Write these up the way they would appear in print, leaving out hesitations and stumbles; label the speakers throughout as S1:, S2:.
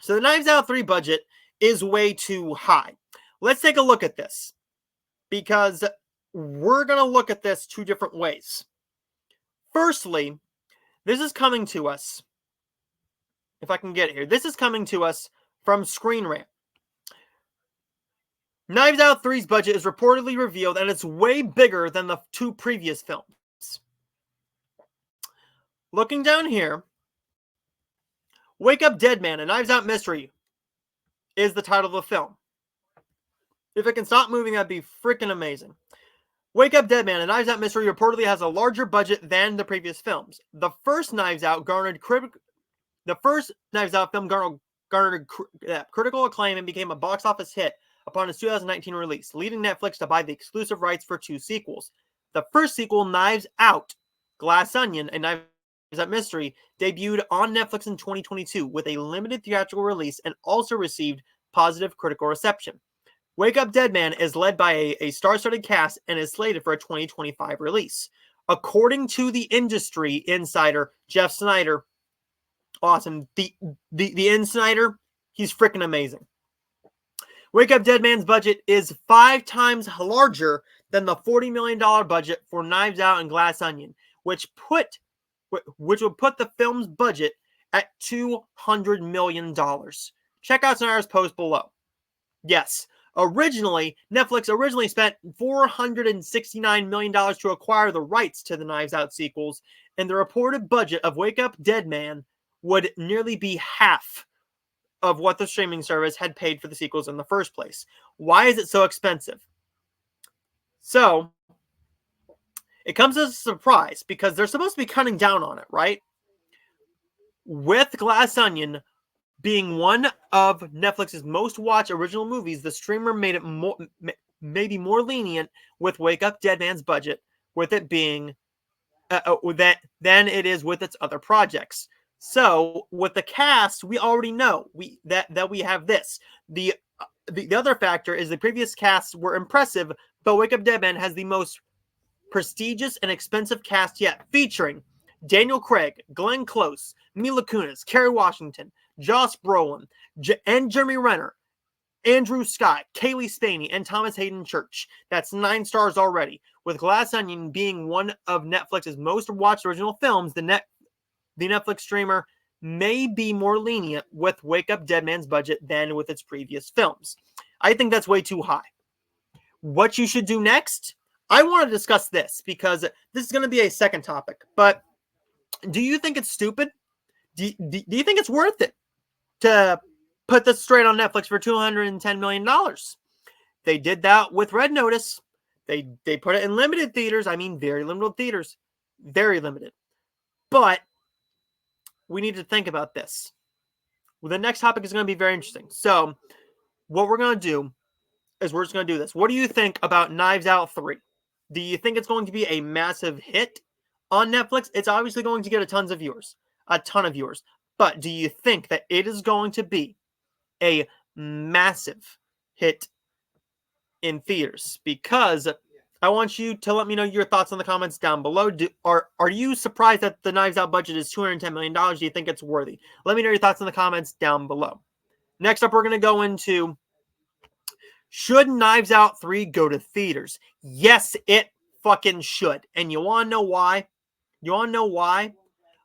S1: So the Knives Out 3 budget is way too high. Let's take a look at this, because we're going to look at this two different ways. Firstly, this is coming to us, if I can get it here, this is coming to us from Screen Rant. Knives Out 3's budget is reportedly revealed, and it's way bigger than the two previous films. Looking down here, Wake Up Dead Man, A Knives Out Mystery is the title of the film. If it can stop moving, that'd be freaking amazing. Wake Up Dead Man, A Knives Out Mystery reportedly has a larger budget than the previous films. The first Knives Out film garnered critical acclaim and became a box office hit upon its 2019 release, leading Netflix to buy the exclusive rights for two sequels. The first sequel, Knives Out, Glass Onion, and Knives Out Mystery, debuted on Netflix in 2022 with a limited theatrical release and also received positive critical reception. Wake Up Dead Man is led by a star-studded cast and is slated for a 2025 release. According to the industry insider, Jeff Snyder, awesome, the Insider, he's freaking amazing. Wake Up Dead Man's budget is 5 times larger than the $40 million budget for Knives Out and Glass Onion, which would put the film's budget at $200 million. Check out Snyder's post below. Yes, Netflix originally spent $469 million to acquire the rights to the Knives Out sequels, and the reported budget of Wake Up Dead Man would nearly be half of what the streaming service had paid for the sequels in the first place. Why is it so expensive? So, it comes as a surprise because they're supposed to be cutting down on it, right? With Glass Onion being one of Netflix's most watched original movies, the streamer made it maybe more lenient with Wake Up Dead Man's budget, with it being than it is with its other projects. So with the cast, we already know that we have this. The other factor is the previous casts were impressive, but Wake Up Dead Man has the most prestigious and expensive cast yet, featuring Daniel Craig, Glenn Close, Mila Kunis, Kerry Washington, Josh Brolin, and Jeremy Renner, Andrew Scott, Kaylee Spaney, and Thomas Hayden Church. That's 9 stars already. With Glass Onion being one of Netflix's most watched original films, the Netflix streamer may be more lenient with Wake Up Dead Man's budget than with its previous films. I think that's way too high. What you should do next? I want to discuss this because this is going to be a second topic. But do you think it's stupid? Do you think it's worth it to put this straight on Netflix for $210 million? They did that with Red Notice. They put it in limited theaters. I mean, very limited theaters. Very limited. But we need to think about this. Well, the next topic is going to be very interesting. So what we're going to do is we're just going to do this. What do you think about Knives Out 3? Do you think it's going to be a massive hit on Netflix? It's obviously going to get a ton of viewers. But do you think that it is going to be a massive hit in theaters? Because I want you to let me know your thoughts in the comments down below. Are you surprised that the Knives Out budget is $210 million? Do you think it's worthy? Let me know your thoughts in the comments down below. Next up, we're going to go into, should Knives Out 3 go to theaters? Yes, it fucking should. And you want to know why?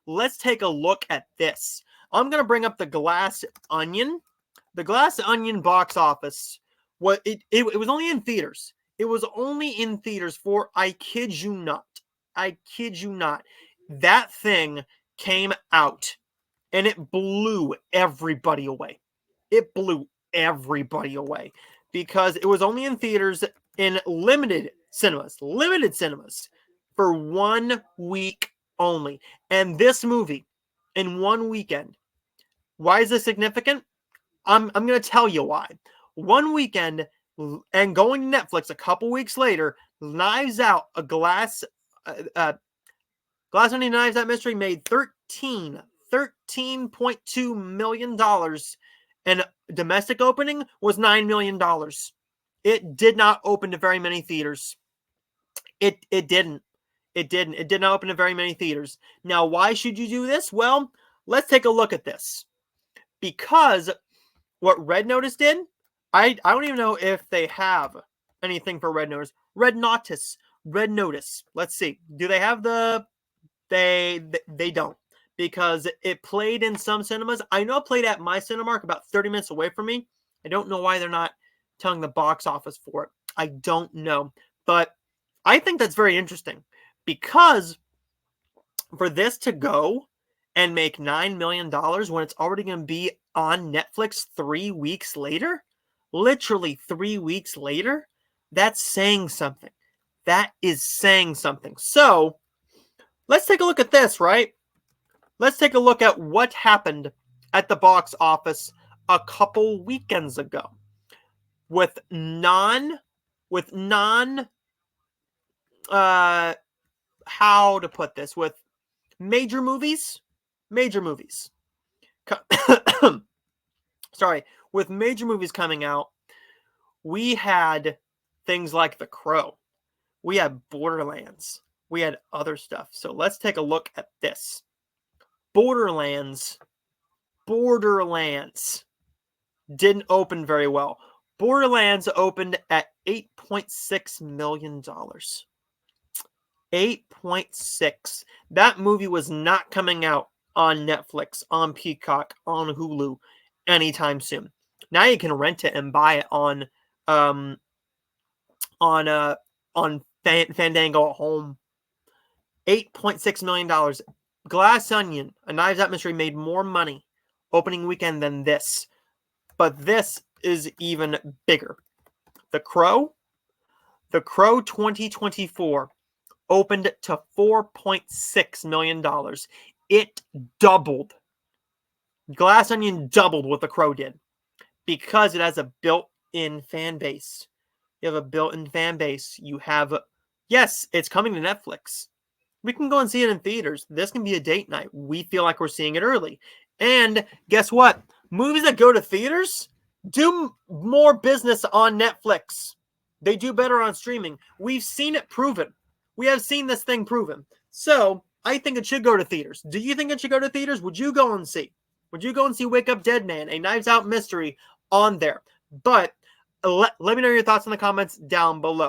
S1: Let's take a look at this. I'm going to bring up the Glass Onion. The Glass Onion box office, it was only in theaters. It was only in theaters for, I kid you not, that thing came out and it blew everybody away. Because it was only in theaters in limited cinemas for 1 week only. And this movie, in 1 weekend, why is this significant? I'm going to tell you why. 1 weekend, and going to Netflix a couple weeks later, Knives Out, Glass Onion, Knives Out Mystery made $13.2 million, and domestic opening was $9 million. It did not open to very many theaters. It did not open to very many theaters. Now, why should you do this? Well, let's take a look at this. Because what Red Notice did, I don't even know if they have anything for Red Notice. Red Notice, Red Notice. Let's see. Do they have the? They don't, because it played in some cinemas. I know it played at my Cinemark about 30 minutes away from me. I don't know why they're not telling the box office for it. I don't know, but I think that's very interesting, because for this to go and make $9 million when it's already going to be on Netflix 3 weeks later, literally 3 weeks later, that's saying something. That is saying something. So let's take a look at this, right? Let's take a look at what happened at the box office a couple weekends ago with how to put this, with major movies. Sorry, with major movies coming out, we had things like The Crow, we had Borderlands, we had other stuff. So let's take a look at this. Borderlands didn't open very well. Borderlands opened at $8.6 million. 8.6. That movie was not coming out on Netflix, on Peacock, on Hulu anytime soon. Now you can rent it and buy it on Fandango at home. $8.6 million. Glass Onion, A Knives Out Mystery, made more money opening weekend than this. But this is even bigger. The Crow 2024 opened to $4.6 million. It doubled. Glass Onion doubled what The Crow did, because it has a built-in fan base. You have a built-in fan base. You have, yes, it's coming to Netflix. We can go and see it in theaters. This can be a date night. We feel like we're seeing it early. And guess what? Movies that go to theaters do more business on Netflix. They do better on streaming. We've seen it proven. We have seen this thing proven. So I think it should go to theaters. Do you think it should go to theaters? Would you go and see? Would you go and see Wake Up Dead Man, A Knives Out Mystery on there? But let me know your thoughts in the comments down below.